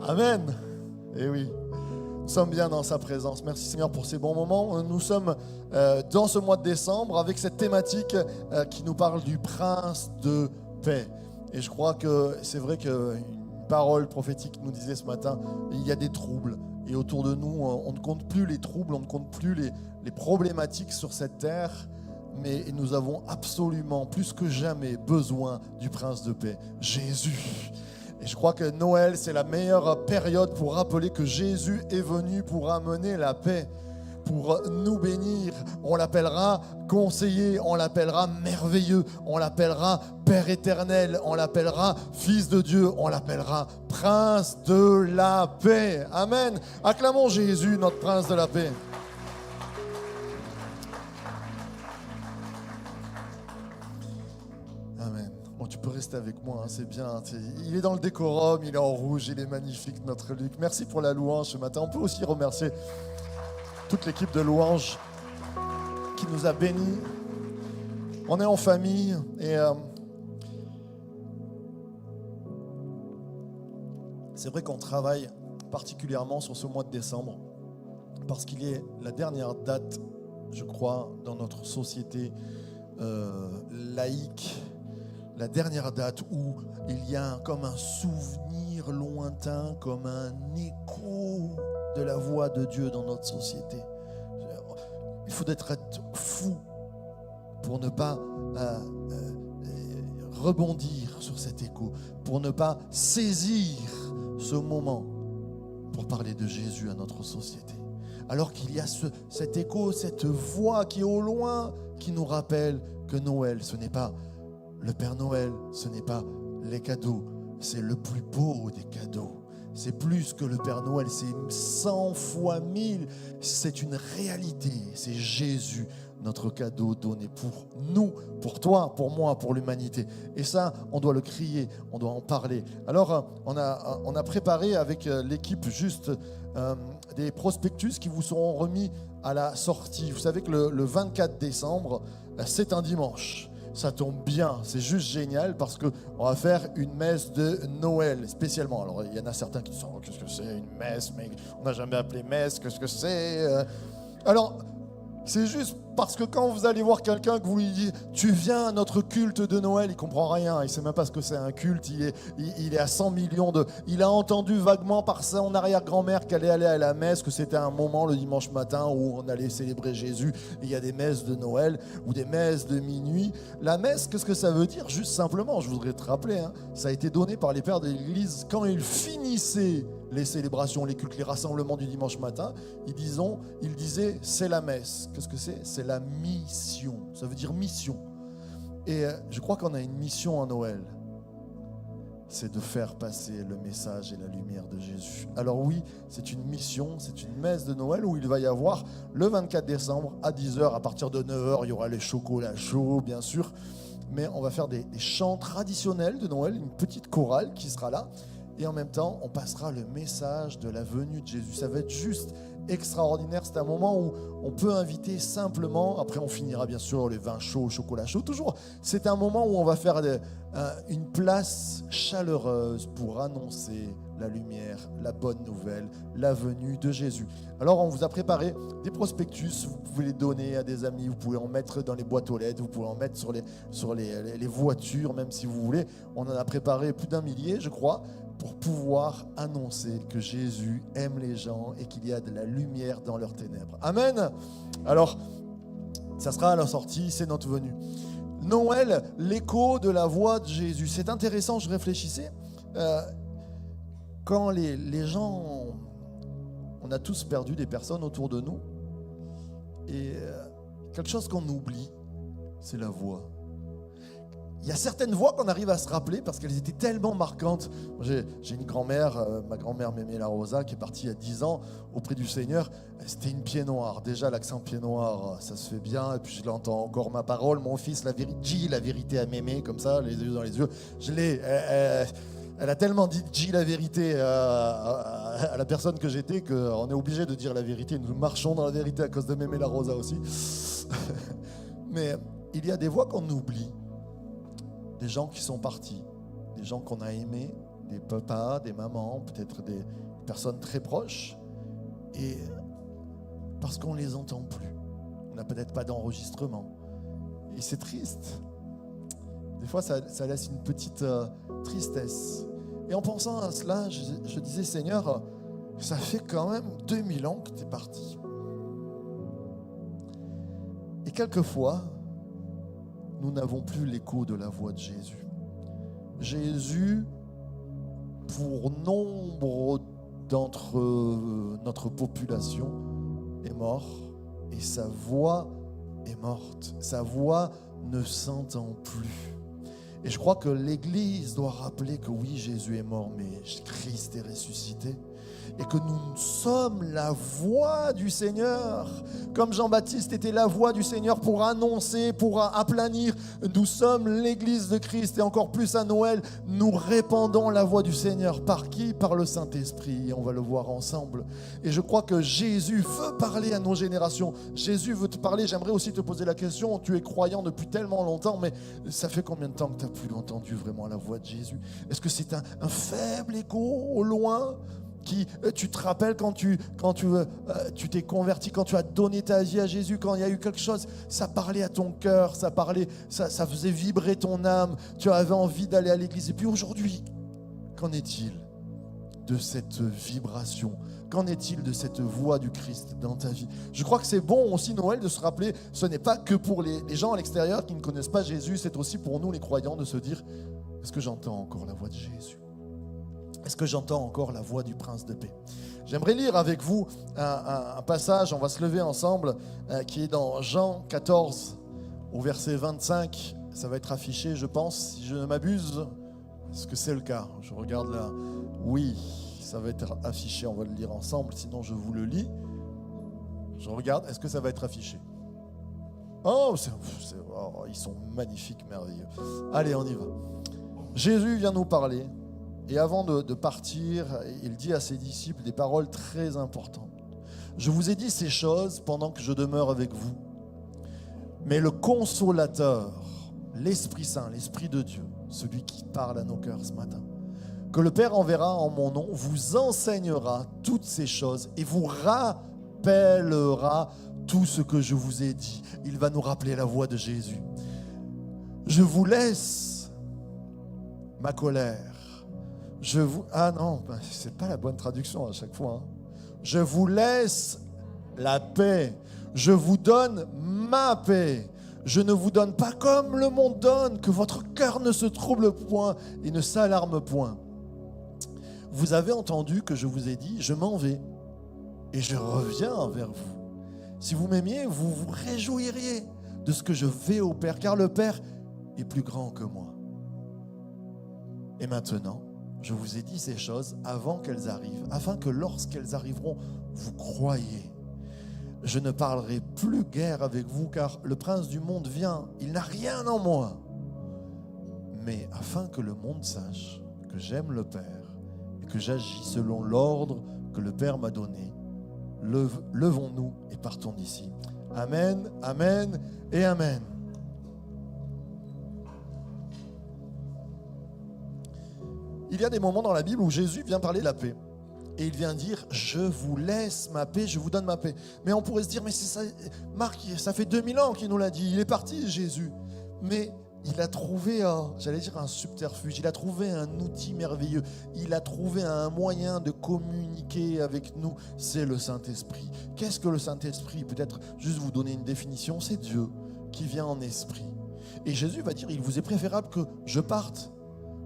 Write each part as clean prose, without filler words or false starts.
Amen. Eh oui, nous sommes bien dans sa présence. Merci Seigneur pour ces bons moments. Nous sommes dans ce mois de décembre avec cette thématique qui nous parle du prince de paix. Et je crois que c'est vrai qu'une parole prophétique nous disait ce matin, il y a des troubles. Et autour de nous, on ne compte plus les troubles, on ne compte plus les problématiques sur cette terre. Mais nous avons absolument, plus que jamais, besoin du prince de paix, Jésus. Et je crois que Noël, c'est la meilleure période pour rappeler que Jésus est venu pour amener la paix, pour nous bénir. On l'appellera conseiller, on l'appellera merveilleux, on l'appellera Père éternel, on l'appellera Fils de Dieu, on l'appellera Prince de la paix. Amen. Acclamons Jésus, notre Prince de la paix. Amen. Bon, tu peux rester avec moi, hein, c'est bien. Il est dans le décorum, il est en rouge, il est magnifique, notre Luc. Merci pour la louange ce matin. On peut aussi remercier toute l'équipe de louange qui nous a bénis. On est en famille et c'est vrai qu'on travaille particulièrement sur ce mois de décembre parce qu'il est la dernière date, je crois, dans notre société laïque. La dernière date où il y a comme un souvenir lointain, comme un écho de la voix de Dieu dans notre société. Il faut être fou pour ne pas rebondir sur cet écho, pour ne pas saisir ce moment pour parler de Jésus à notre société. Alors qu'il y a cet écho, cette voix qui est au loin, qui nous rappelle que Noël, ce n'est pas le Père Noël, ce n'est pas les cadeaux, c'est le plus beau des cadeaux. C'est plus que le Père Noël, c'est 100 fois 1000. C'est une réalité, c'est Jésus, notre cadeau donné pour nous, pour toi, pour moi, pour l'humanité. Et ça, on doit le crier, on doit en parler. Alors, on a préparé avec l'équipe juste des prospectus qui vous seront remis à la sortie. Vous savez que le 24 décembre, c'est un dimanche. Ça tombe bien, c'est juste génial parce qu'on va faire une messe de Noël spécialement. Alors il y en a certains qui disent oh, qu'est-ce que c'est une messe, mais on n'a jamais appelé messe, qu'est-ce que c'est Alors c'est juste parce que quand vous allez voir quelqu'un que vous lui dites tu viens à notre culte de Noël, il comprend rien, il sait même pas ce que c'est un culte, il est à 100 millions de... Il a entendu vaguement par son arrière-grand-mère qu'elle allait aller à la messe, que c'était un moment le dimanche matin où on allait célébrer Jésus. Il y a des messes de Noël ou des messes de minuit. La messe, qu'est-ce que ça veut dire? Juste simplement, je voudrais te rappeler, ça a été donné par les pères de l'Église quand ils finissaient les célébrations, les cultes, les rassemblements du dimanche matin, ils disaient c'est la messe. Qu'est-ce que c'est? C'est la mission. Ça veut dire mission. Et je crois qu'on a une mission à Noël. C'est de faire passer le message et la lumière de Jésus. Alors oui, c'est une mission, c'est une messe de Noël où il va y avoir le 24 décembre à 10h, à partir de 9h, il y aura les chocolats chauds, bien sûr. Mais on va faire des chants traditionnels de Noël, une petite chorale qui sera là. Et en même temps, on passera le message de la venue de Jésus. Ça va être juste extraordinaire. C'est un moment où on peut inviter simplement. Après, on finira bien sûr les vins chauds, chocolat chaud. Toujours, c'est un moment où on va faire une place chaleureuse pour annoncer la lumière, la bonne nouvelle, la venue de Jésus. Alors, on vous a préparé des prospectus. Vous pouvez les donner à des amis. Vous pouvez en mettre dans les boîtes aux lettres. Vous pouvez en mettre sur les voitures, même si vous voulez. On en a préparé plus d'1 millier, je crois, pour pouvoir annoncer que Jésus aime les gens et qu'il y a de la lumière dans leurs ténèbres. Amen. Alors, ça sera à la sortie, c'est notre venue. Noël, l'écho de la voix de Jésus. C'est intéressant, je réfléchissais. Quand les gens... On a tous perdu des personnes autour de nous. Et quelque chose qu'on oublie, c'est la voix. Il y a certaines voix qu'on arrive à se rappeler parce qu'elles étaient tellement marquantes. J'ai une grand-mère, ma grand-mère Mémé La Rosa, qui est partie il y a 10 ans auprès du Seigneur. C'était une pied noire. Déjà, l'accent pied noir, ça se fait bien. Et puis, je l'entends encore ma parole. Mon fils, la vérité à Mémé, comme ça, les yeux dans les yeux. Je l'ai. Elle a tellement dit la vérité à la personne que j'étais qu'on est obligé de dire la vérité. Nous marchons dans la vérité à cause de Mémé La Rosa aussi. Mais il y a des voix qu'on oublie, des gens qui sont partis, des gens qu'on a aimés, des papas, des mamans, peut-être des personnes très proches, et parce qu'on ne les entend plus. On n'a peut-être pas d'enregistrement. Et c'est triste. Des fois, ça laisse une petite tristesse. Et en pensant à cela, je disais, Seigneur, ça fait quand même 2000 ans que tu es parti. Et quelquefois, nous n'avons plus l'écho de la voix de Jésus. Jésus, pour nombre d'entre notre population, est mort et sa voix est morte. Sa voix ne s'entend plus. Et je crois que l'Église doit rappeler que oui, Jésus est mort, mais Christ est ressuscité. Et que nous sommes la voix du Seigneur. Comme Jean-Baptiste était la voix du Seigneur pour annoncer, pour aplanir. Nous sommes l'Église de Christ. Et encore plus à Noël, nous répandons la voix du Seigneur. Par qui? Par le Saint-Esprit. Et on va le voir ensemble. Et je crois que Jésus veut parler à nos générations. Jésus veut te parler. J'aimerais aussi te poser la question. Tu es croyant depuis tellement longtemps, mais ça fait combien de temps que tu n'as plus entendu vraiment la voix de Jésus? Est-ce que c'est un faible écho au loin? Tu te rappelles quand tu t'es converti, quand tu as donné ta vie à Jésus, quand il y a eu quelque chose, ça parlait à ton cœur, ça faisait vibrer ton âme, tu avais envie d'aller à l'église. Et puis aujourd'hui, qu'en est-il de cette vibration? Qu'en est-il de cette voix du Christ dans ta vie? Je crois que c'est bon aussi, Noël, de se rappeler, ce n'est pas que pour les gens à l'extérieur qui ne connaissent pas Jésus, c'est aussi pour nous les croyants de se dire, est-ce que j'entends encore la voix de Jésus? Est-ce que j'entends encore la voix du Prince de paix? J'aimerais lire avec vous un passage, on va se lever ensemble, qui est dans Jean 14, au verset 25. Ça va être affiché, je pense, si je ne m'abuse. Est-ce que c'est le cas? Je regarde là. Oui, ça va être affiché, on va le lire ensemble, sinon je vous le lis. Je regarde, est-ce que ça va être affiché? Oh, ils sont magnifiques, merveilleux. Allez, on y va. Jésus vient nous parler. Et avant de partir, il dit à ses disciples des paroles très importantes. Je vous ai dit ces choses pendant que je demeure avec vous. Mais le Consolateur, l'Esprit Saint, l'Esprit de Dieu, celui qui parle à nos cœurs ce matin, que le Père enverra en mon nom, vous enseignera toutes ces choses et vous rappellera tout ce que je vous ai dit. Il va nous rappeler la voix de Jésus. Je vous laisse ma colère. Ah non, c'est pas la bonne traduction à chaque fois. Je vous laisse la paix. Je vous donne ma paix. Je ne vous donne pas comme le monde donne, que votre cœur ne se trouble point et ne s'alarme point. Vous avez entendu que je vous ai dit, je m'en vais et je reviens vers vous. Si vous m'aimiez, vous vous réjouiriez de ce que je vais au Père, car le Père est plus grand que moi. Et maintenant, je vous ai dit ces choses avant qu'elles arrivent, afin que lorsqu'elles arriveront, vous croyiez. Je ne parlerai plus guère avec vous, car le prince du monde vient. Il n'a rien en moi. Mais afin que le monde sache que j'aime le Père et que j'agis selon l'ordre que le Père m'a donné, levons-nous et partons d'ici. Amen, amen et amen. Il y a des moments dans la Bible où Jésus vient parler de la paix. Et il vient dire, je vous laisse ma paix, je vous donne ma paix. Mais on pourrait se dire, mais c'est ça, Marc, ça fait 2000 ans qu'il nous l'a dit. Il est parti, Jésus. Mais il a trouvé, un subterfuge. Il a trouvé un outil merveilleux. Il a trouvé un moyen de communiquer avec nous. C'est le Saint-Esprit. Qu'est-ce que le Saint-Esprit? Peut-être juste vous donner une définition. C'est Dieu qui vient en esprit. Et Jésus va dire, il vous est préférable que je parte,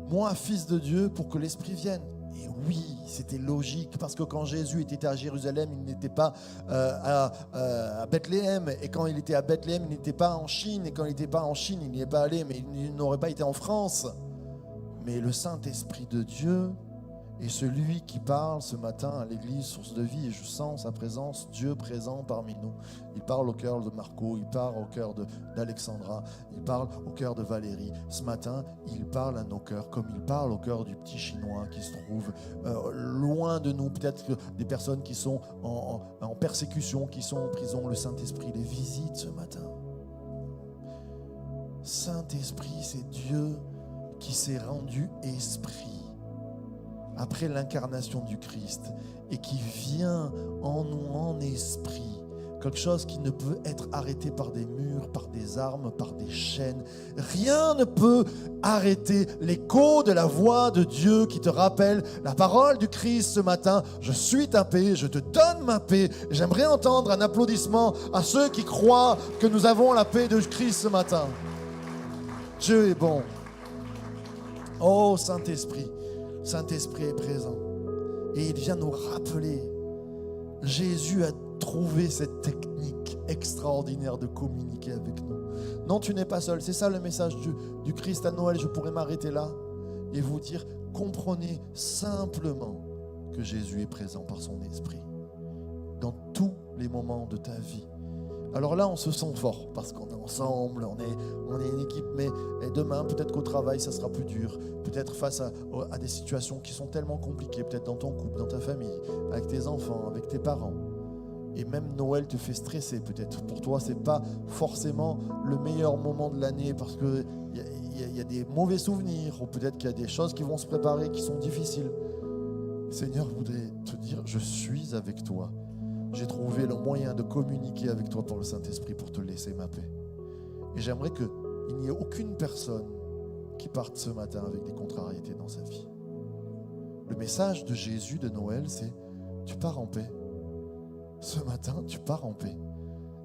moi, fils de Dieu, pour que l'Esprit vienne. Et oui, c'était logique, parce que quand Jésus était à Jérusalem, il n'était pas à Bethléem. Et quand il était à Bethléem, il n'était pas en Chine. Et quand il n'était pas en Chine, il n'y est pas allé, mais il n'aurait pas été en France. Mais le Saint-Esprit de Dieu est celui qui parle ce matin à l'église Source de Vie. Et je sens sa présence, Dieu présent parmi nous. Il parle au cœur de Marco, il parle au cœur d'Alexandra, il parle au cœur de Valérie. Ce matin, il parle à nos cœurs comme il parle au cœur du petit Chinois qui se trouve loin de nous. Peut-être que des personnes qui sont en persécution, qui sont en prison. Le Saint-Esprit les visite ce matin. Saint-Esprit, c'est Dieu qui s'est rendu esprit. après l'incarnation du Christ et qui vient en nous en esprit. Quelque chose qui ne peut être arrêté par des murs, par des armes, par des chaînes. Rien ne peut arrêter l'écho de la voix de Dieu qui te rappelle la parole du Christ ce matin. Je suis ta paix, je te donne ma paix. J'aimerais entendre un applaudissement à ceux qui croient que nous avons la paix de Christ ce matin. Dieu est bon. Oh Saint-Esprit, Saint-Esprit est présent. Et il vient nous rappeler. Jésus a trouvé cette technique extraordinaire de communiquer avec nous. Non, tu n'es pas seul. C'est ça le message du Christ à Noël. Je pourrais m'arrêter là et vous dire, comprenez simplement que Jésus est présent par son esprit dans tous les moments de ta vie. Alors là, on se sent fort parce qu'on est ensemble, on est une équipe, mais demain, peut-être qu'au travail, ça sera plus dur. Peut-être face à des situations qui sont tellement compliquées, peut-être dans ton couple, dans ta famille, avec tes enfants, avec tes parents. Et même Noël te fait stresser peut-être. Pour toi, ce n'est pas forcément le meilleur moment de l'année parce qu'il y a des mauvais souvenirs ou peut-être qu'il y a des choses qui vont se préparer qui sont difficiles. Seigneur voudrait te dire, je suis avec toi. J'ai trouvé le moyen de communiquer avec toi pour le Saint-Esprit pour te laisser ma paix. Et j'aimerais qu'il n'y ait aucune personne qui parte ce matin avec des contrariétés dans sa vie. Le message de Jésus de Noël, c'est tu pars en paix. Ce matin, tu pars en paix.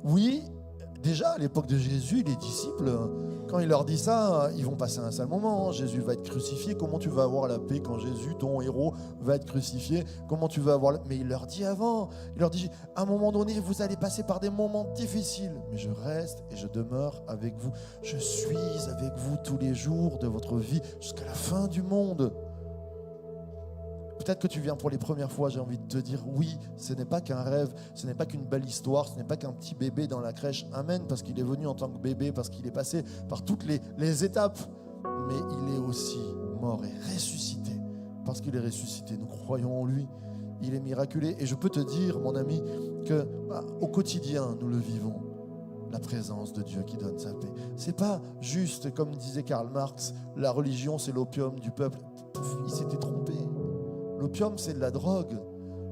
Oui, déjà à l'époque de Jésus, les disciples, quand il leur dit ça, ils vont passer un sale moment. Jésus va être crucifié. Comment tu vas avoir la paix quand Jésus, ton héros, va être crucifié? Comment tu vas avoir la... Mais il leur dit avant, il leur dit, à un moment donné, vous allez passer par des moments difficiles. Mais je reste et je demeure avec vous. Je suis avec vous tous les jours de votre vie jusqu'à la fin du monde. Peut-être que tu viens pour les premières fois, j'ai envie de te dire oui, ce n'est pas qu'un rêve, ce n'est pas qu'une belle histoire, ce n'est pas qu'un petit bébé dans la crèche. Amen, parce qu'il est venu en tant que bébé, parce qu'il est passé par toutes les étapes. Mais il est aussi mort et ressuscité. Parce qu'il est ressuscité, nous croyons en lui. Il est miraculé. Et je peux te dire, mon ami, qu'au quotidien, nous le vivons. La présence de Dieu qui donne sa paix. C'est pas juste, comme disait Karl Marx, la religion c'est l'opium du peuple. Il s'était trompé. L'opium, c'est de la drogue.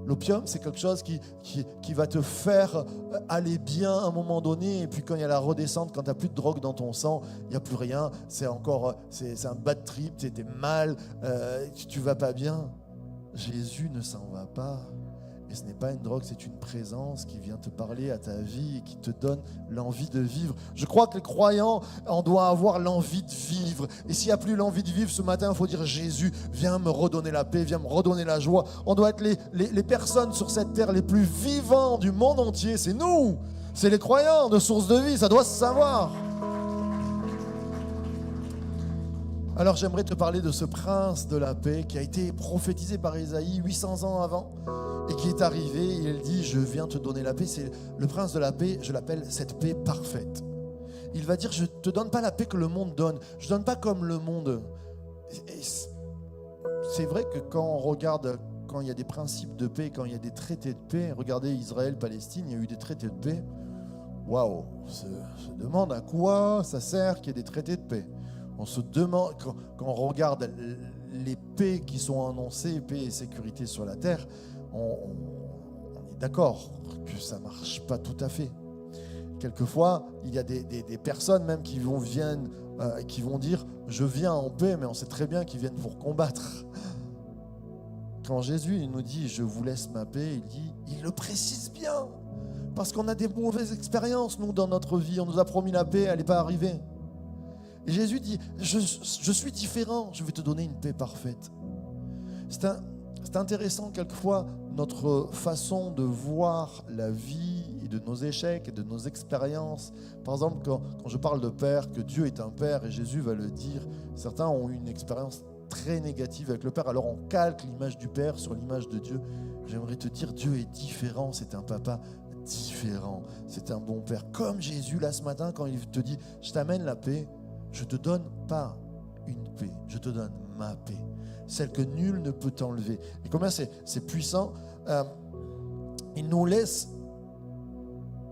L'opium, c'est quelque chose qui va te faire aller bien à un moment donné. Et puis quand il y a la redescente, quand tu n'as plus de drogue dans ton sang, il n'y a plus rien. C'est un bad trip, tu es mal, tu ne vas pas bien. Jésus ne s'en va pas. Et ce n'est pas une drogue, c'est une présence qui vient te parler à ta vie et qui te donne l'envie de vivre. Je crois que les croyants, on doit avoir l'envie de vivre. Et s'il n'y a plus l'envie de vivre ce matin, il faut dire Jésus, viens me redonner la paix, viens me redonner la joie. On doit être les personnes sur cette terre les plus vivantes du monde entier. C'est nous, c'est les croyants de source de vie, ça doit se savoir. Alors j'aimerais te parler de ce prince de la paix qui a été prophétisé par Isaïe 800 ans avant et qui est arrivé et il dit je viens te donner la paix. C'est le prince de la paix, je l'appelle cette paix parfaite. Il va dire je ne te donne pas la paix que le monde donne, je ne donne pas comme le monde. Et c'est vrai que quand on regarde, quand il y a des principes de paix, quand il y a des traités de paix, regardez Israël-Palestine, il y a eu des traités de paix. Waouh, on se demande à quoi ça sert qu'il y ait des traités de paix. On se demande, quand on regarde les paix qui sont annoncées, paix et sécurité sur la terre, on est d'accord que ça ne marche pas tout à fait. Quelquefois, il y a des personnes même qui vont dire « je viens en paix », mais on sait très bien qu'ils viennent pour combattre. Quand Jésus il nous dit « je vous laisse ma paix », il le précise bien. Parce qu'on a des mauvaises expériences, nous, dans notre vie. On nous a promis la paix, elle n'est pas arrivée. Et Jésus dit, je suis différent, je vais te donner une paix parfaite. C'est intéressant quelquefois notre façon de voir la vie et de nos échecs et de nos expériences. Par exemple, quand je parle de Père, que Dieu est un Père et Jésus va le dire, certains ont eu une expérience très négative avec le Père, alors on calque l'image du Père sur l'image de Dieu. J'aimerais te dire, Dieu est différent, c'est un papa différent, c'est un bon Père. Comme Jésus là ce matin quand il te dit, je t'amène la paix, je ne te donne pas une paix, je te donne ma paix, celle que nul ne peut t'enlever. Et combien c'est puissant, il nous laisse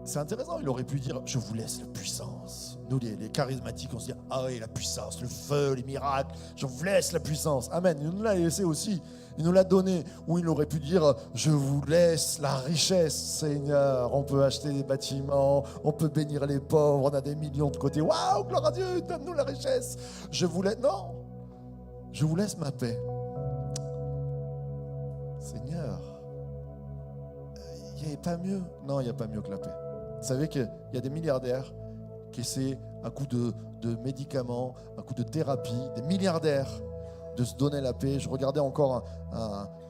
c'est intéressant, il aurait pu dire, je vous laisse la puissance. Nous, les charismatiques, on se dit, ah oui, la puissance, le feu, les miracles, je vous laisse la puissance. Amen. Il nous l'a laissé aussi. Il nous l'a donné. Ou il aurait pu dire, je vous laisse la richesse, Seigneur. On peut acheter des bâtiments, on peut bénir les pauvres, on a des millions de côté. Waouh, gloire à Dieu, donne-nous la richesse. Je vous laisse, non, je vous laisse ma paix. Seigneur, il n'y avait pas mieux. Non, il n'y a pas mieux que la paix. Vous savez qu'il y a des milliardaires qui essaient, à coup de médicaments, à coup de thérapie, des milliardaires, de se donner la paix. Je regardais encore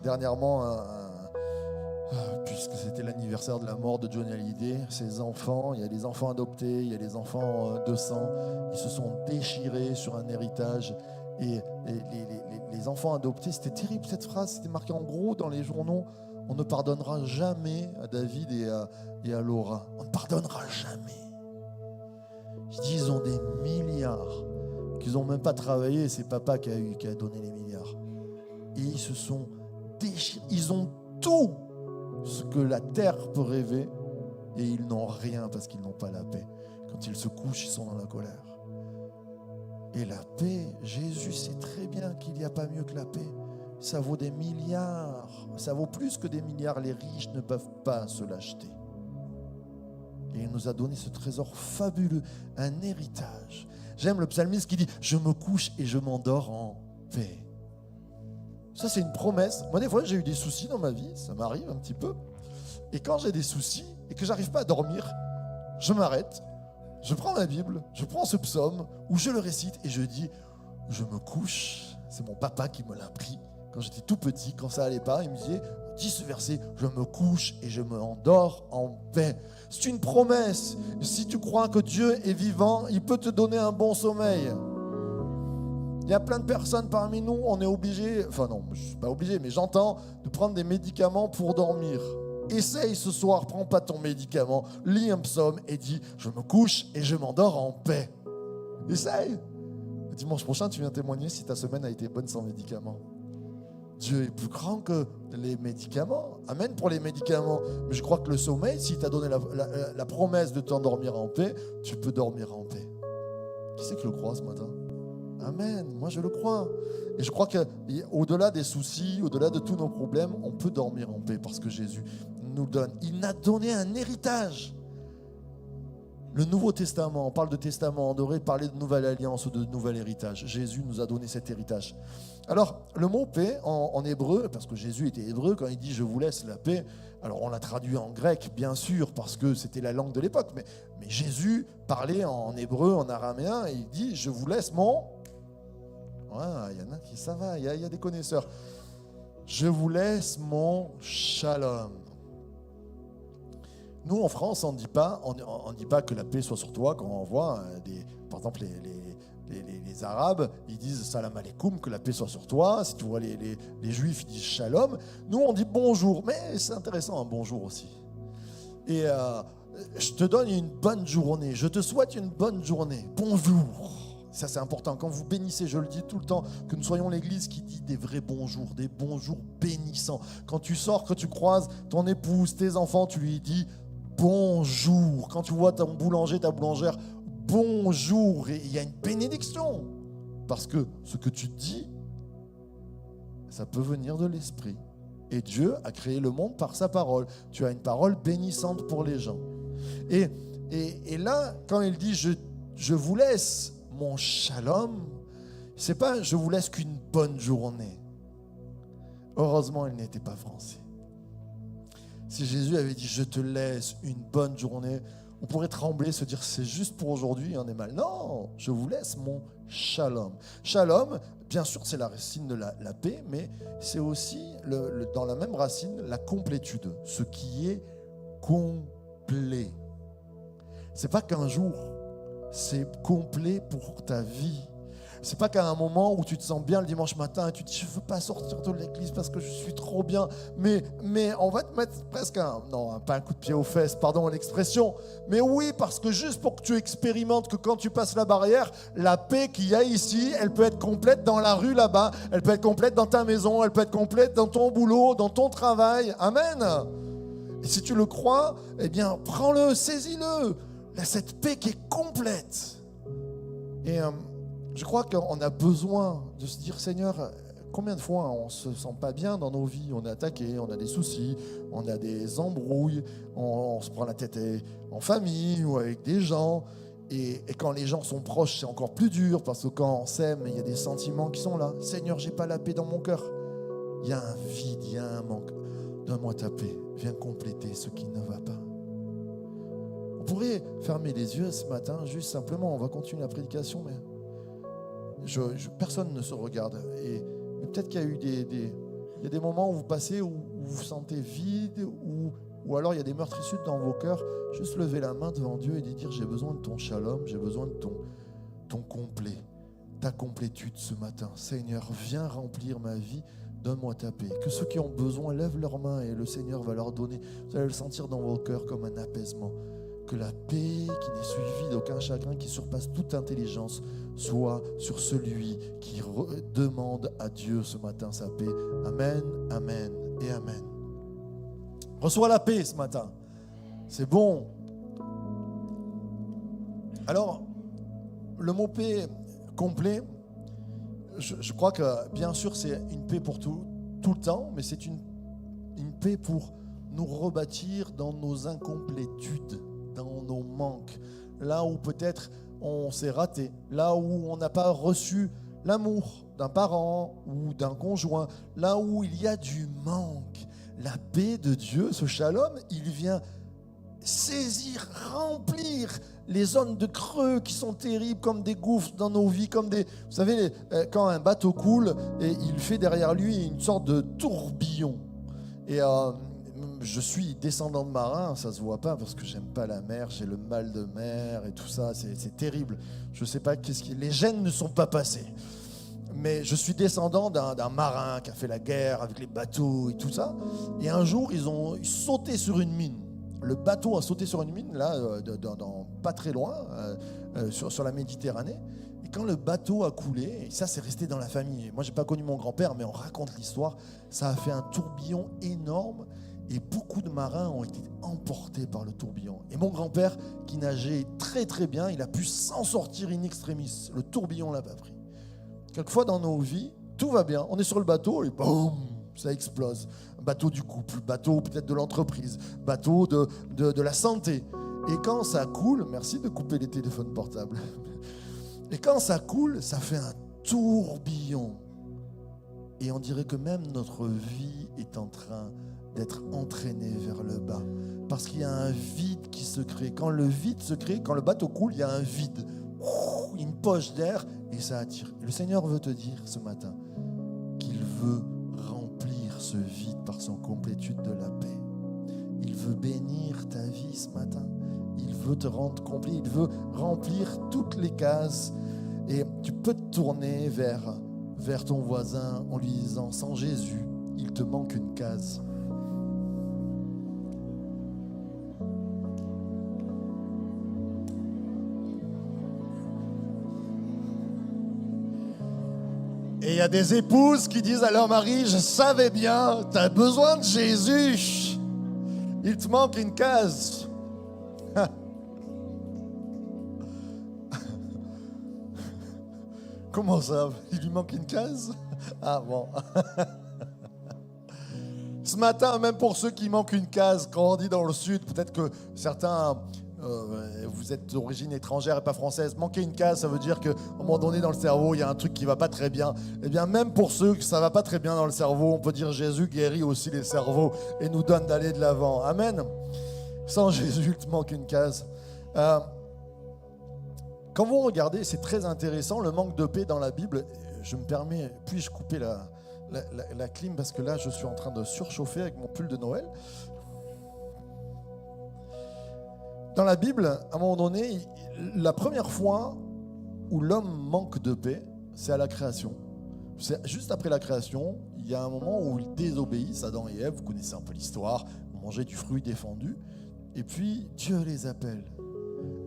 dernièrement, puisque c'était l'anniversaire de la mort de Johnny Hallyday, ses enfants, il y a les enfants adoptés, il y a les enfants de sang, ils se sont déchirés sur un héritage. Et les enfants adoptés, c'était terrible cette phrase, c'était marqué en gros dans les journaux. On ne pardonnera jamais à David et à Laura. On ne pardonnera jamais. Je dis, ils ont des milliards qu'ils n'ont même pas travaillé. C'est papa qui a donné les milliards. Et ils se sont déchirés. Ils ont tout ce que la terre peut rêver. Et ils n'ont rien parce qu'ils n'ont pas la paix. Quand ils se couchent, ils sont dans la colère. Et la paix, Jésus sait très bien qu'il n'y a pas mieux que la paix. Ça vaut des milliards. Ça vaut plus que des milliards. Les riches ne peuvent pas se l'acheter. Et il nous a donné ce trésor fabuleux, un héritage. J'aime le psalmiste qui dit « Je me couche et je m'endors en paix ». Ça, c'est une promesse. Moi, des fois, j'ai eu des soucis dans ma vie. Ça m'arrive un petit peu. Et quand j'ai des soucis et que j'arrive pas à dormir, je m'arrête, je prends ma Bible, je prends ce psaume où je le récite et je dis « Je me couche ». C'est mon papa qui me l'a appris. Quand j'étais tout petit, quand ça allait pas, il me disait, dis ce verset, je me couche et je me endors en paix. C'est une promesse. Si tu crois que Dieu est vivant, il peut te donner un bon sommeil. Il y a plein de personnes parmi nous, on est obligé, enfin non, je ne suis pas obligé, mais j'entends de prendre des médicaments pour dormir. Essaye ce soir, prends pas ton médicament, lis un psaume et dis, je me couche et je m'endors en paix. Essaye. Dimanche prochain, tu viens témoigner si ta semaine a été bonne sans médicaments. Dieu est plus grand que les médicaments. Amen pour les médicaments. Mais je crois que le sommeil, s'il t'a donné la promesse de t'endormir en paix, tu peux dormir en paix. Qui c'est qui le croit ce matin? Amen. Moi, je le crois. Et je crois qu'au-delà des soucis, au-delà de tous nos problèmes, on peut dormir en paix parce que Jésus nous donne. Il nous a donné un héritage. Le Nouveau Testament, on parle de testament, on devrait parler de nouvelle alliance ou de nouvel héritage. Jésus nous a donné cet héritage. Alors, le mot paix en hébreu, parce que Jésus était hébreu, quand il dit « je vous laisse la paix », alors on l'a traduit en grec, bien sûr, parce que c'était la langue de l'époque, mais Jésus parlait en hébreu, en araméen, et il dit « je vous laisse mon… » Ouais, il y en a qui, ça va, il y a des connaisseurs. « Je vous laisse mon shalom ». Nous, en France, on ne dit pas que la paix soit sur toi quand on voit, par exemple, les Arabes, ils disent salam alaikum, que la paix soit sur toi. Si tu vois les Juifs, ils disent shalom. Nous, on dit bonjour, mais c'est intéressant, un bonjour aussi. Et je te donne une bonne journée, je te souhaite une bonne journée, bonjour. Ça, c'est important. Quand vous bénissez, je le dis tout le temps, que nous soyons l'église qui dit des vrais bonjours, des bonjours bénissants. Quand tu sors, que tu croises ton épouse, tes enfants, tu lui dis bonjour. Quand tu vois ton boulanger, ta boulangère, bonjour. Et il y a une bénédiction. Parce que ce que tu dis, ça peut venir de l'esprit. Et Dieu a créé le monde par sa parole. Tu as une parole bénissante pour les gens. Et là, quand il dit je vous laisse mon shalom, c'est pas je vous laisse qu'une bonne journée. Heureusement, il n'était pas français. Si Jésus avait dit je te laisse une bonne journée, on pourrait trembler, se dire c'est juste pour aujourd'hui, on est mal. Non, je vous laisse mon shalom. Shalom, bien sûr, c'est la racine de la paix, mais c'est aussi dans la même racine la complétude, ce qui est complet. C'est pas qu'un jour, c'est complet pour ta vie. C'est pas qu'à un moment où tu te sens bien le dimanche matin et tu te dis je veux pas sortir de l'église parce que je suis trop bien, mais on va te mettre presque pas un coup de pied aux fesses, pardon l'expression, mais oui, parce que juste pour que tu expérimentes que quand tu passes la barrière, la paix qu'il y a ici, elle peut être complète dans la rue là-bas, elle peut être complète dans ta maison, elle peut être complète dans ton boulot, dans ton travail. Amen. Et si tu le crois, eh bien, prends-le, saisis-le. Là, cette paix qui est complète. Et je crois qu'on a besoin de se dire, Seigneur, combien de fois on ne se sent pas bien dans nos vies, on est attaqué, on a des soucis, on a des embrouilles, on se prend la tête en famille ou avec des gens. Et quand les gens sont proches, c'est encore plus dur parce que quand on s'aime, il y a des sentiments qui sont là. Seigneur, j'ai pas la paix dans mon cœur. Il y a un vide, il y a un manque. Donne-moi ta paix. Viens compléter ce qui ne va pas. On pourrait fermer les yeux ce matin, juste simplement, on va continuer la prédication, mais personne ne se regarde. Mais peut-être qu'il y a eu il y a des moments où vous passez, où vous vous sentez vide, ou alors il y a des meurtrissures dans vos cœurs. Juste lever la main devant Dieu et lui dire, j'ai besoin de ton shalom, j'ai besoin de ton complet, ta complétude ce matin. Seigneur, viens remplir ma vie, donne-moi ta paix. Que ceux qui ont besoin lèvent leurs mains et le Seigneur va leur donner. Vous allez le sentir dans vos cœurs comme un apaisement. Que la paix qui n'est suivie d'aucun chagrin, qui surpasse toute intelligence, soit sur celui qui demande à Dieu ce matin sa paix. Amen, amen et amen. Reçois la paix ce matin. C'est bon. Alors, le mot paix complet, je crois que bien sûr c'est une paix pour tout le temps, mais c'est une paix pour nous rebâtir dans nos incomplétudes, dans nos manques, là où peut-être on s'est raté, là où on n'a pas reçu l'amour d'un parent ou d'un conjoint, là où il y a du manque. La paix de Dieu, ce shalom, il vient saisir, remplir les zones de creux qui sont terribles comme des gouffres dans nos vies, comme des... Vous savez, quand un bateau coule, et il fait derrière lui une sorte de tourbillon. Et je suis descendant de marin, ça se voit pas parce que j'aime pas la mer, j'ai le mal de mer et tout ça, c'est terrible. Je sais pas les gènes ne sont pas passés. Mais je suis descendant d'un marin qui a fait la guerre avec les bateaux et tout ça. Et un jour, ils ont sauté sur une mine. Le bateau a sauté sur une mine, là, pas très loin, sur la Méditerranée. Et quand le bateau a coulé, et ça, c'est resté dans la famille. Moi, j'ai pas connu mon grand-père, mais on raconte l'histoire. Ça a fait un tourbillon énorme. Et beaucoup de marins ont été emportés par le tourbillon. Et mon grand-père, qui nageait très très bien, il a pu s'en sortir in extremis. Le tourbillon l'a pas pris. Quelquefois dans nos vies, tout va bien. On est sur le bateau et boum, ça explose. Bateau du couple, bateau peut-être de l'entreprise, bateau de la santé. Et quand ça coule, merci de couper les téléphones portables. Et quand ça coule, ça fait un tourbillon. Et on dirait que même notre vie est en train d'être entraînée vers le bas. Parce qu'il y a un vide qui se crée. Quand le vide se crée, quand le bateau coule, il y a un vide. Une poche d'air et ça attire. Et le Seigneur veut te dire ce matin qu'il veut remplir ce vide par son complétude de la paix. Il veut bénir ta vie ce matin. Il veut te rendre complet. Il veut remplir toutes les cases. Et tu peux te tourner vers ton voisin en lui disant, sans Jésus, il te manque une case. Et il y a des épouses qui disent à leur mari, je savais bien, tu as besoin de Jésus. Il te manque une case. Comment ça? Il lui manque une case? Ah bon. Ce matin, même pour ceux qui manquent une case, quand on dit dans le sud, peut-être que certains... vous êtes d'origine étrangère et pas française, manquer une case, ça veut dire qu'à un moment donné dans le cerveau, il y a un truc qui va pas très bien. Eh bien, même pour ceux que ça va pas très bien dans le cerveau, on peut dire Jésus guérit aussi les cerveaux et nous donne d'aller de l'avant. Amen. Sans Jésus, il te manque une case. Quand vous regardez, c'est très intéressant, le manque de paix dans la Bible. Je me permets, puis-je couper la clim parce que là, je suis en train de surchauffer avec mon pull de Noël. Dans la Bible, à un moment donné, la première fois où l'homme manque de paix, c'est à la création. C'est juste après la création, il y a un moment où ils désobéissent, Adam et Ève, vous connaissez un peu l'histoire, vous mangez du fruit défendu, et puis Dieu les appelle.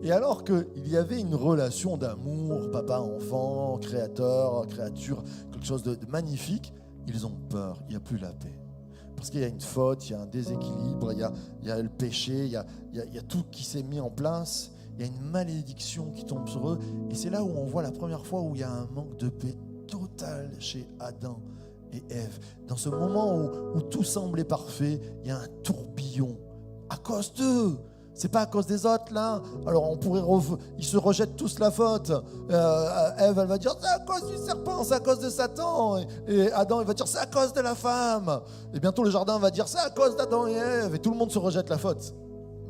Et alors qu'il y avait une relation d'amour, papa-enfant, créateur, créature, quelque chose de magnifique, ils ont peur, il n'y a plus la paix. Parce qu'il y a une faute, il y a un déséquilibre, il y a le péché, il y a tout qui s'est mis en place. Il y a une malédiction qui tombe sur eux. Et c'est là où on voit la première fois où il y a un manque de paix total chez Adam et Ève. Dans ce moment où tout semblait parfait, il y a un tourbillon. À cause d'eux. C'est pas à cause des autres, là. Alors, ils se rejettent tous la faute. Ève, elle va dire, c'est à cause du serpent, c'est à cause de Satan. Et Adam, il va dire, c'est à cause de la femme. Et bientôt, le jardin va dire, c'est à cause d'Adam et Ève. Et tout le monde se rejette la faute.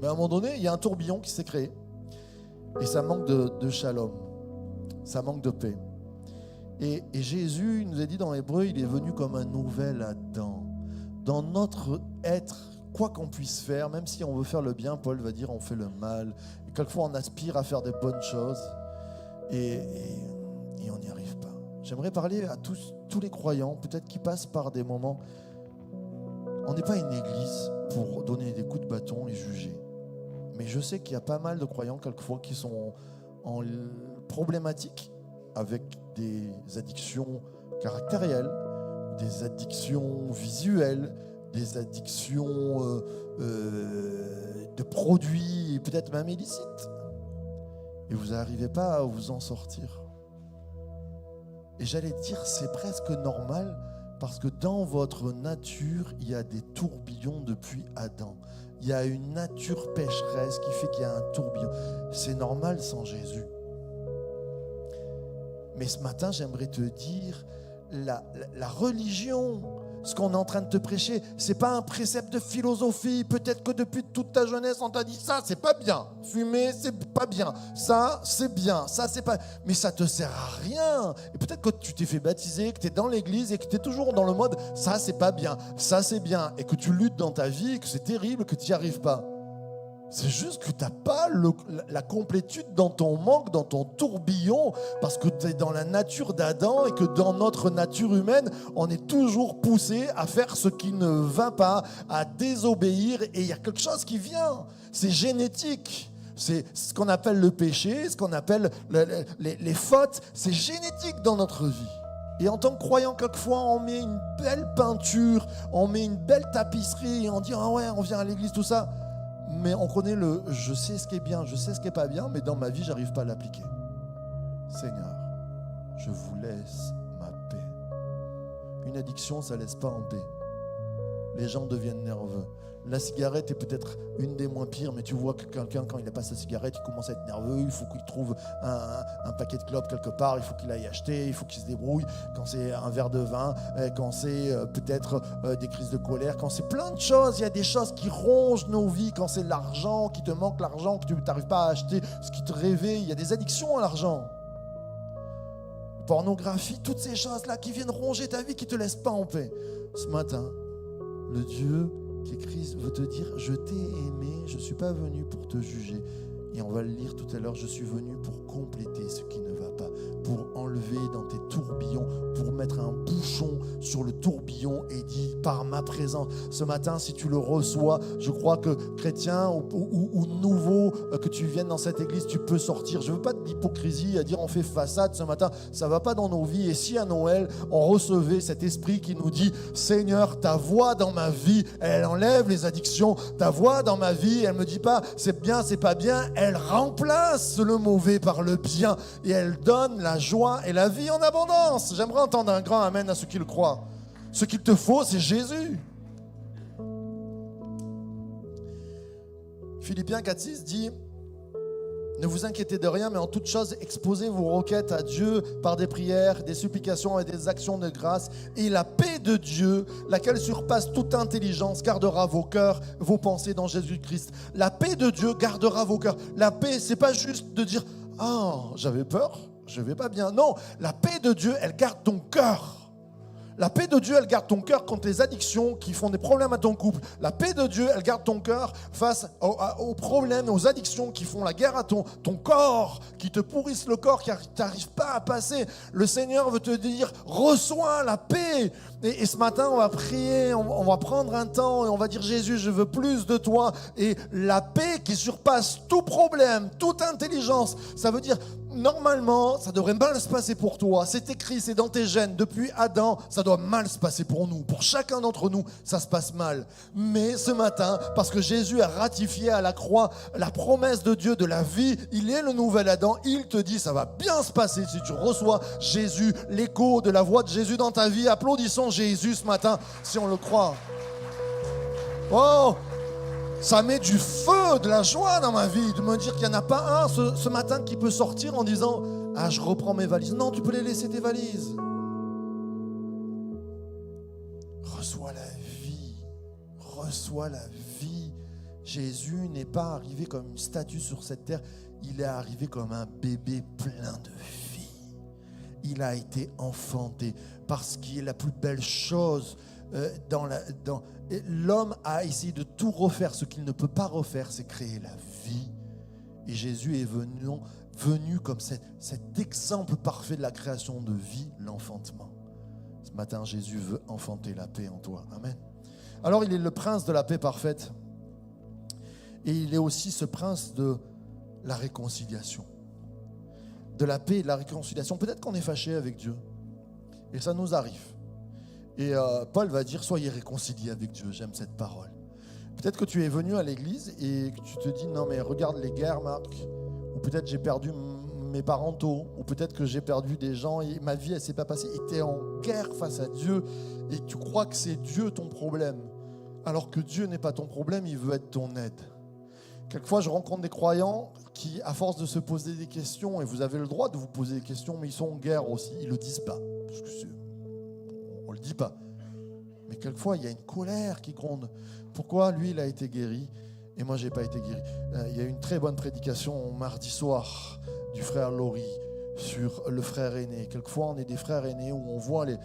Mais à un moment donné, il y a un tourbillon qui s'est créé. Et ça manque de shalom. Ça manque de paix. Et Jésus, il nous a dit dans Hébreu, il est venu comme un nouvel Adam. Dans notre être, quoi qu'on puisse faire, même si on veut faire le bien, Paul va dire on fait le mal. Et quelquefois on aspire à faire des bonnes choses et on n'y arrive pas. J'aimerais parler à tous les croyants, peut-être qui passent par des moments. On n'est pas une église pour donner des coups de bâton et juger. Mais je sais qu'il y a pas mal de croyants quelquefois qui sont en problématique avec des addictions caractérielles, des addictions visuelles, des addictions de produits, peut-être même illicites. Et vous n'arrivez pas à vous en sortir. Et j'allais dire, c'est presque normal, parce que dans votre nature, il y a des tourbillons depuis Adam. Il y a une nature pécheresse qui fait qu'il y a un tourbillon. C'est normal sans Jésus. Mais ce matin, j'aimerais te dire, la religion, ce qu'on est en train de te prêcher, c'est pas un précepte de philosophie. Peut-être que depuis toute ta jeunesse, on t'a dit ça, c'est pas bien. Fumer, c'est pas bien. Ça, c'est bien. Ça, c'est pas. Mais ça te sert à rien. Et peut-être que tu t'es fait baptiser, que tu es dans l'église et que tu es toujours dans le mode ça, c'est pas bien. Ça, c'est bien. Et que tu luttes dans ta vie, que c'est terrible, que tu n'y arrives pas. C'est juste que tu n'as pas la complétude dans ton manque, dans ton tourbillon, parce que tu es dans la nature d'Adam et que dans notre nature humaine, on est toujours poussé à faire ce qui ne va pas, à désobéir, et il y a quelque chose qui vient. C'est génétique. C'est ce qu'on appelle le péché, ce qu'on appelle les fautes. C'est génétique dans notre vie. Et en tant que croyant, quelquefois, on met une belle peinture, on met une belle tapisserie, et on dit « Ah ouais, on vient à l'église, tout ça ». Mais on connaît je sais ce qui est bien, je sais ce qui n'est pas bien, mais dans ma vie, je n'arrive pas à l'appliquer. Seigneur, je vous laisse ma paix. Une addiction, ça ne laisse pas en paix. Les gens deviennent nerveux. La cigarette est peut-être une des moins pires, mais tu vois que quelqu'un, quand il n'a pas sa cigarette, il commence à être nerveux, il faut qu'il trouve un paquet de clopes quelque part, il faut qu'il aille acheter, il faut qu'il se débrouille. Quand c'est un verre de vin, quand c'est peut-être des crises de colère, quand c'est plein de choses, il y a des choses qui rongent nos vies, quand c'est l'argent, qui te manque l'argent, que tu n'arrives pas à acheter, ce qui te réveille, il y a des addictions à l'argent. Pornographie, toutes ces choses-là qui viennent ronger ta vie, qui ne te laissent pas en paix. Ce matin, le Dieu qui est Christ veut te dire, je t'ai aimé, je ne suis pas venu pour te juger. Et on va le lire tout à l'heure, je suis venu pour compléter ce qui ne va pas, pour enlever dans tes tourbillons, pour mettre un bouchon sur le tourbillon et dire par ma présence. Ce matin, si tu le reçois, je crois que chrétien ou nouveau, que tu viennes dans cette église, tu peux sortir. Je ne veux pas de l'hypocrisie à dire on fait façade ce matin, ça ne va pas dans nos vies. Et si à Noël, on recevait cet esprit qui nous dit, Seigneur, ta voix dans ma vie, elle enlève les addictions, ta voix dans ma vie, elle ne me dit pas c'est bien, c'est pas bien, elle remplace le mauvais par le bien et elle donne la joie et la vie en abondance. J'aimerais entendre un grand amen à ceux qui le croient. Ce qu'il te faut, c'est Jésus. Philippiens 4,6 dit « Ne vous inquiétez de rien, mais en toute chose, exposez vos requêtes à Dieu par des prières, des supplications et des actions de grâce. Et la paix de Dieu, laquelle surpasse toute intelligence, gardera vos cœurs, vos pensées dans Jésus-Christ. » La paix de Dieu gardera vos cœurs. La paix, c'est pas juste de dire « Ah, j'avais peur, je vais pas bien. » Non, la paix de Dieu, elle garde ton cœur. La paix de Dieu, elle garde ton cœur contre les addictions qui font des problèmes à ton couple. La paix de Dieu, elle garde ton cœur face aux problèmes, aux addictions qui font la guerre à ton corps, qui te pourrissent le corps, qui n'arrivent pas à passer. Le Seigneur veut te dire, reçois la paix. Et ce matin, on va prier, on va prendre un temps et on va dire, Jésus, je veux plus de toi. Et la paix qui surpasse tout problème, toute intelligence, ça veut dire, normalement, ça devrait mal se passer pour toi. C'est écrit, c'est dans tes gènes. Depuis Adam, ça doit mal se passer pour nous. Pour chacun d'entre nous, ça se passe mal. Mais ce matin, parce que Jésus a ratifié à la croix la promesse de Dieu de la vie, il est le nouvel Adam. Il te dit, ça va bien se passer si tu reçois Jésus, l'écho de la voix de Jésus dans ta vie. Applaudissons Jésus ce matin, si on le croit. Oh! Ça met du feu, de la joie dans ma vie, de me dire qu'il n'y en a pas un ce matin qui peut sortir en disant « Ah, je reprends mes valises ». Non, tu peux les laisser tes valises. Reçois la vie. Reçois la vie. Jésus n'est pas arrivé comme une statue sur cette terre. Il est arrivé comme un bébé plein de vie. Il a été enfanté parce qu'il est la plus belle chose l'homme a essayé de tout refaire. Ce qu'il ne peut pas refaire, c'est créer la vie. Et Jésus est venu comme cet exemple parfait de la création de vie, l'enfantement. Ce matin, Jésus veut enfanter la paix en toi. Amen. Alors, il est le prince de la paix parfaite. Et il est aussi ce prince de la réconciliation. De la paix et de la réconciliation. Peut-être qu'on est fâché avec Dieu. Et ça nous arrive. Et Paul va dire, soyez réconciliés avec Dieu. J'aime cette parole. Peut-être que tu es venu à l'église et que tu te dis, non mais regarde les guerres, Marc. Ou peut-être j'ai perdu mes parents tôt. Ou peut-être que j'ai perdu des gens et ma vie, elle ne s'est pas passée. Et tu es en guerre face à Dieu et tu crois que c'est Dieu ton problème. Alors que Dieu n'est pas ton problème, il veut être ton aide. Quelquefois, je rencontre des croyants qui, à force de se poser des questions, et vous avez le droit de vous poser des questions, mais ils sont en guerre aussi. Ils ne le disent pas. Parce que on ne le dit pas. Mais quelquefois, il y a une colère qui gronde. Pourquoi lui, il a été guéri et moi, je n'ai pas été guéri? Il y a eu une très bonne prédication mardi soir du frère Laurie sur le frère aîné. Quelquefois, on est des frères aînés où on voit les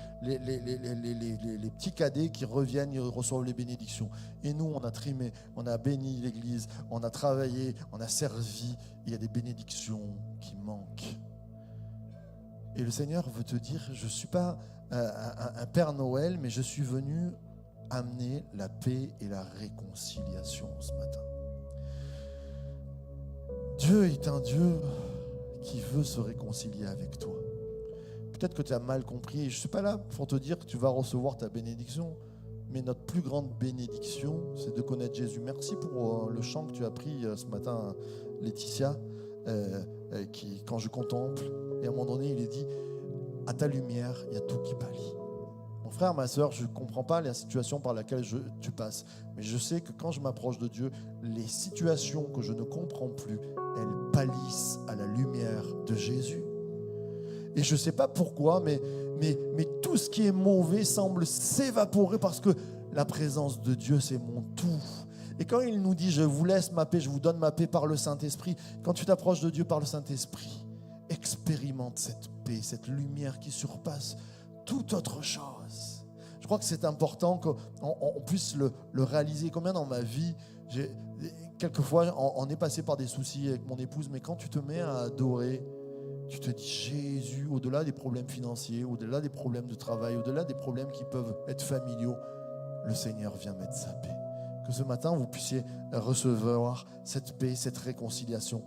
petits cadets qui reviennent, ils reçoivent les bénédictions. Et nous, on a trimé, on a béni l'église, on a travaillé, on a servi. Il y a des bénédictions qui manquent. Et le Seigneur veut te dire, je ne suis pas un Père Noël, mais je suis venu amener la paix et la réconciliation ce matin. Dieu est un Dieu qui veut se réconcilier avec toi. Peut-être que tu as mal compris. Je ne suis pas là pour te dire que tu vas recevoir ta bénédiction, mais notre plus grande bénédiction, c'est de connaître Jésus. Merci pour le chant que tu as pris ce matin, Laetitia, qui, quand je contemple, et à un moment donné, il est dit, à ta lumière, il y a tout qui pâlit. Mon frère, ma soeur, je ne comprends pas la situation par laquelle tu passes, mais je sais que quand je m'approche de Dieu, les situations que je ne comprends plus, elles pâlissent à la lumière de Jésus. Et je ne sais pas pourquoi, mais tout ce qui est mauvais semble s'évaporer parce que la présence de Dieu, c'est mon tout. Et quand il nous dit, je vous laisse ma paix, je vous donne ma paix par le Saint-Esprit, quand tu t'approches de Dieu par le Saint-Esprit, expérimente cette paix, cette lumière qui surpasse toute autre chose. Je crois que c'est important qu'on puisse le réaliser. Combien dans ma vie, quelquefois, on est passé par des soucis avec mon épouse, mais quand tu te mets à adorer, tu te dis Jésus, au-delà des problèmes financiers, au-delà des problèmes de travail, au-delà des problèmes qui peuvent être familiaux, le Seigneur vient mettre sa paix. Que ce matin, vous puissiez recevoir cette paix, cette réconciliation.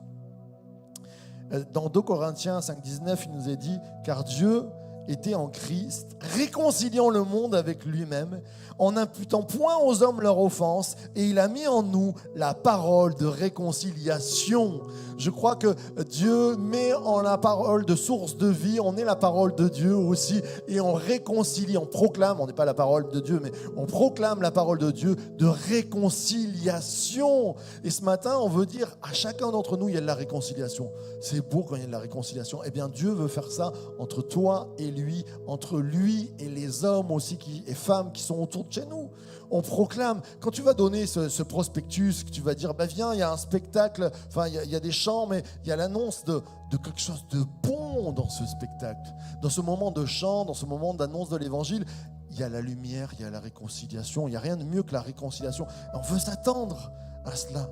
Dans 2 Corinthiens 5,19, il nous est dit, car Dieu était en Christ, réconciliant le monde avec lui-même, en n'imputant point aux hommes leur offense, et il a mis en nous la parole de réconciliation. Je crois que Dieu met en la parole de source de vie, on est la parole de Dieu aussi, et on réconcilie, on proclame, on n'est pas la parole de Dieu, mais on proclame la parole de Dieu de réconciliation. Et ce matin, on veut dire à chacun d'entre nous, il y a de la réconciliation. C'est beau quand il y a de la réconciliation. Eh bien, Dieu veut faire ça entre toi et lui, entre lui et les hommes aussi et femmes qui sont autour de chez nous. On proclame, quand tu vas donner ce prospectus, que tu vas dire, viens, il y a un spectacle, enfin il y a des chants, mais il y a l'annonce de quelque chose de bon dans ce spectacle. Dans ce moment de chant, dans ce moment d'annonce de l'évangile, il y a la lumière, il y a la réconciliation, il n'y a rien de mieux que la réconciliation. Et on veut s'attendre à cela.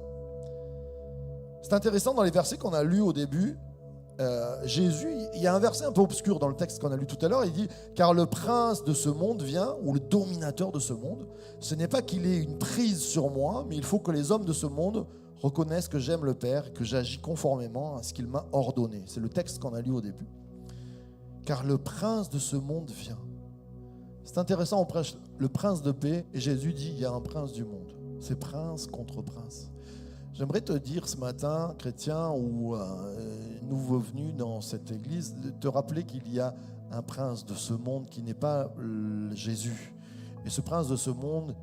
C'est intéressant dans les versets qu'on a lus au début, Jésus, il y a un verset un peu obscur dans le texte qu'on a lu tout à l'heure, il dit « Car le prince de ce monde vient, ou le dominateur de ce monde, ce n'est pas qu'il ait une prise sur moi, mais il faut que les hommes de ce monde reconnaisse que j'aime le Père, que j'agis conformément à ce qu'il m'a ordonné. C'est le texte qu'on a lu au début. Car le prince de ce monde vient. C'est intéressant, on prêche le prince de paix et Jésus dit il y a un prince du monde. C'est prince contre prince. J'aimerais te dire ce matin, chrétien ou nouveau venu dans cette église, de te rappeler qu'il y a un prince de ce monde qui n'est pas Jésus. Et ce prince de ce monde,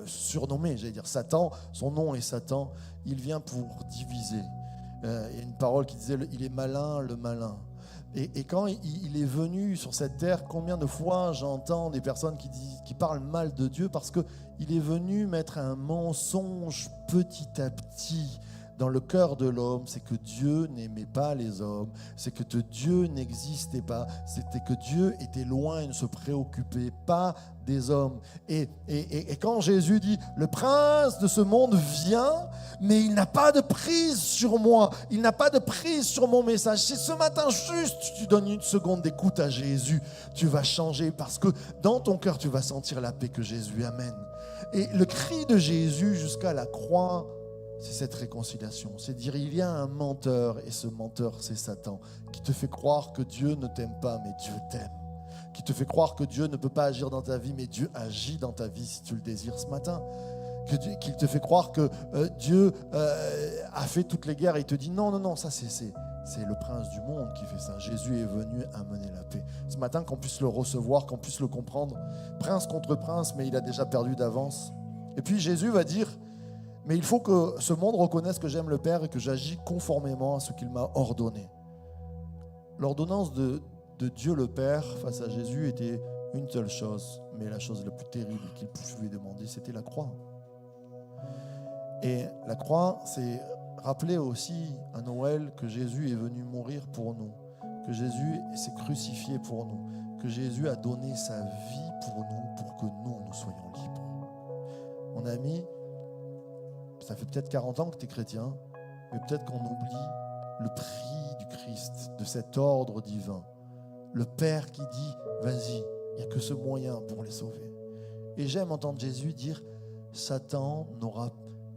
surnommé, j'allais dire Satan, son nom est Satan, il vient pour diviser. Il y a une parole qui disait il est malin, le malin. Et quand il est venu sur cette terre, combien de fois j'entends des personnes qui parlent mal de Dieu parce qu'il est venu mettre un mensonge petit à petit dans le cœur de l'homme, c'est que Dieu n'aimait pas les hommes, c'est que Dieu n'existait pas, c'était que Dieu était loin et ne se préoccupait pas des hommes. Et quand Jésus dit, le prince de ce monde vient, mais il n'a pas de prise sur moi, il n'a pas de prise sur mon message. Si ce matin, juste tu donnes une seconde d'écoute à Jésus, tu vas changer parce que dans ton cœur, tu vas sentir la paix que Jésus amène. Et le cri de Jésus jusqu'à la croix, c'est cette réconciliation. C'est dire, il y a un menteur, et ce menteur, c'est Satan, qui te fait croire que Dieu ne t'aime pas, mais Dieu t'aime. Qui te fait croire que Dieu ne peut pas agir dans ta vie, mais Dieu agit dans ta vie si tu le désires ce matin. Qu'il te fait croire que Dieu a fait toutes les guerres et il te dit non, ça c'est le prince du monde qui fait ça. Jésus est venu amener la paix. Ce matin, qu'on puisse le recevoir, qu'on puisse le comprendre. Prince contre prince, mais il a déjà perdu d'avance. Et puis Jésus va dire, mais il faut que ce monde reconnaisse que j'aime le Père et que j'agis conformément à ce qu'il m'a ordonné. L'ordonnance de Dieu le Père face à Jésus était une seule chose, mais la chose la plus terrible qu'il pouvait demander, c'était la croix. Et la croix, c'est rappeler aussi à Noël que Jésus est venu mourir pour nous, que Jésus s'est crucifié pour nous, que Jésus a donné sa vie pour nous, pour que nous soyons libres. Mon ami, ça fait peut-être 40 ans que tu es chrétien, mais peut-être qu'on oublie le prix du Christ, de cet ordre divin. Le Père qui dit, vas-y, il n'y a que ce moyen pour les sauver. Et j'aime entendre Jésus dire, Satan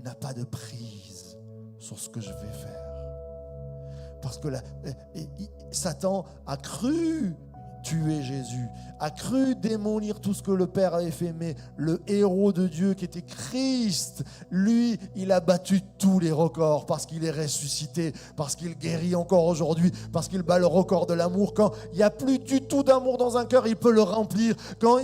n'a pas de prise sur ce que je vais faire. Parce que Satan a cru tuer Jésus, a cru démolir tout ce que le Père avait fait, mais le héros de Dieu qui était Christ, lui, il a battu tous les records parce qu'il est ressuscité, parce qu'il guérit encore aujourd'hui, parce qu'il bat le record de l'amour. Quand il n'y a plus du tout d'amour dans un cœur, il peut le remplir. Quand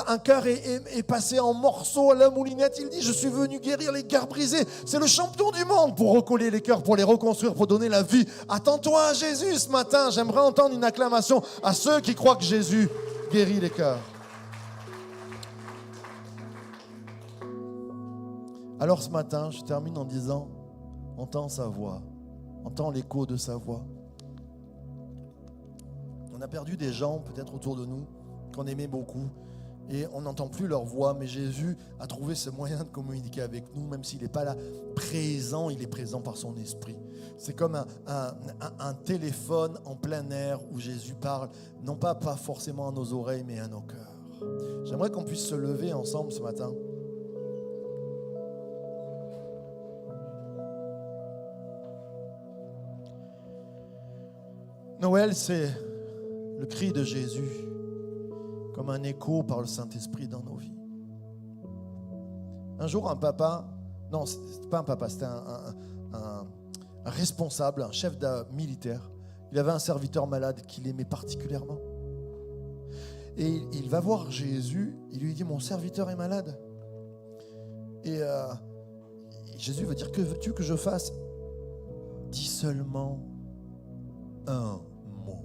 un cœur est passé en morceaux à la moulinette, il dit, je suis venu guérir les cœurs brisés. C'est le champion du monde pour recoller les cœurs, pour les reconstruire, pour donner la vie. Attends-toi à Jésus ce matin. J'aimerais entendre une acclamation à ceux qui croient que Jésus guérit les cœurs. Alors ce matin, je termine en disant, entends sa voix, entends l'écho de sa voix. On a perdu des gens peut-être autour de nous qu'on aimait beaucoup et on n'entend plus leur voix, mais Jésus a trouvé ce moyen de communiquer avec nous, même s'il n'est pas là présent, il est présent par son esprit. C'est comme un téléphone en plein air où Jésus parle, non pas forcément à nos oreilles, mais à nos cœurs. J'aimerais qu'on puisse se lever ensemble ce matin. Noël, c'est le cri de Jésus, comme un écho par le Saint-Esprit dans nos vies. Un jour, un papa, non, c'était pas un papa, c'était un responsable, un chef militaire. Il avait un serviteur malade qu'il aimait particulièrement. Et il va voir Jésus, il lui dit, mon serviteur est malade. Et Jésus veut dire, que veux-tu que je fasse? Dis seulement un mot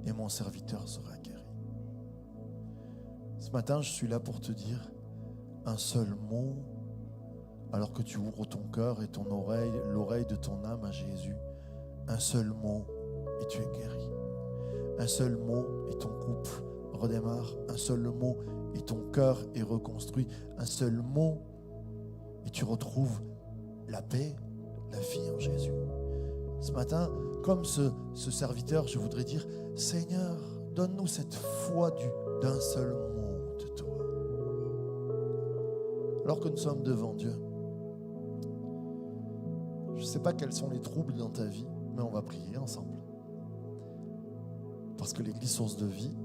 et mon serviteur sera guéri. Ce matin, je suis là pour te dire un seul mot, alors que tu ouvres ton cœur et ton oreille, l'oreille de ton âme à Jésus. Un seul mot et tu es guéri. Un seul mot et ton couple redémarre. Un seul mot et ton cœur est reconstruit. Un seul mot et tu retrouves la paix, la vie en Jésus. Ce matin, comme ce serviteur, je voudrais dire, Seigneur, donne-nous cette foi d'un seul mot de toi. Alors que nous sommes devant Dieu, je ne sais pas quels sont les troubles dans ta vie, mais on va prier ensemble. Parce que l'Église Source de Vie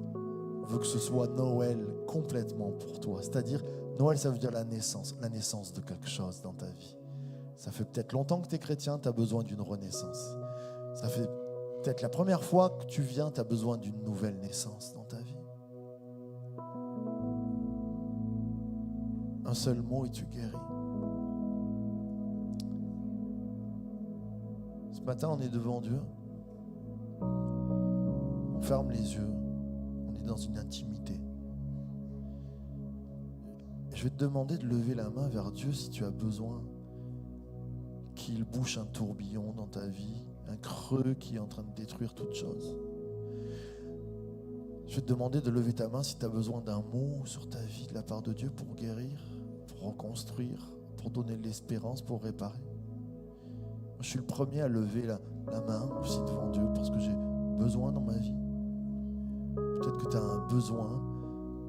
veut que ce soit Noël complètement pour toi. C'est-à-dire, Noël, ça veut dire la naissance de quelque chose dans ta vie. Ça fait peut-être longtemps que tu es chrétien, tu as besoin d'une renaissance. Ça fait peut-être la première fois que tu viens, tu as besoin d'une nouvelle naissance dans ta vie. Un seul mot et tu guéris. Ce matin, on est devant Dieu. On ferme les yeux. On est dans une intimité. Je vais te demander de lever la main vers Dieu si tu as besoin qu'il bouche un tourbillon dans ta vie, un creux qui est en train de détruire toute chose. Je vais te demander de lever ta main si tu as besoin d'un mot sur ta vie de la part de Dieu pour guérir, pour reconstruire, pour donner de l'espérance, pour réparer. Je suis le premier à lever la main aussi devant Dieu parce que j'ai besoin dans ma vie. Peut-être que tu as un besoin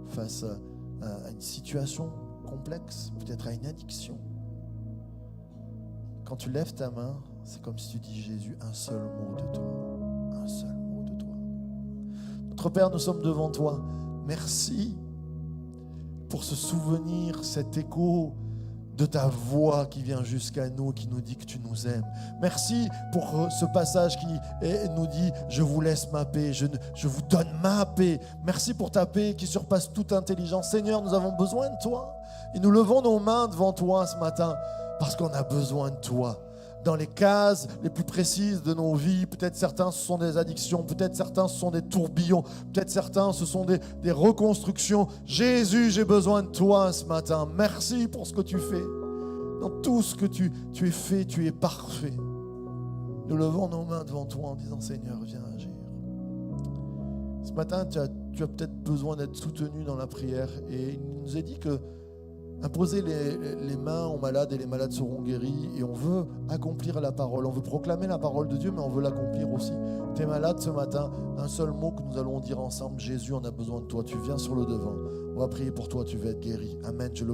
face à une situation complexe, peut-être à une addiction. Quand tu lèves ta main, c'est comme si tu dis Jésus, un seul mot de toi. Un seul mot de toi. Notre Père, nous sommes devant toi. Merci pour ce souvenir, cet écho de ta voix qui vient jusqu'à nous, qui nous dit que tu nous aimes. Merci pour ce passage qui nous dit « Je vous laisse ma paix, je vous donne ma paix ». Merci pour ta paix qui surpasse toute intelligence. Seigneur, nous avons besoin de toi. Et nous levons nos mains devant toi ce matin parce qu'on a besoin de toi. Dans les cases les plus précises de nos vies, peut-être certains ce sont des addictions, peut-être certains ce sont des tourbillons, peut-être certains ce sont des reconstructions. Jésus, j'ai besoin de toi ce matin. Merci pour ce que tu fais. Dans tout ce que tu es fait, tu es parfait. Nous levons nos mains devant toi en disant Seigneur, viens agir. Ce matin, tu as peut-être besoin d'être soutenu dans la prière et il nous est dit que imposer les mains aux malades et les malades seront guéris et on veut accomplir la parole, on veut proclamer la parole de Dieu mais on veut l'accomplir aussi. Tu es malade ce matin, un seul mot que nous allons dire ensemble, Jésus, on a besoin de toi, tu viens sur le devant, on va prier pour toi, tu vas être guéri, amen, je le crois.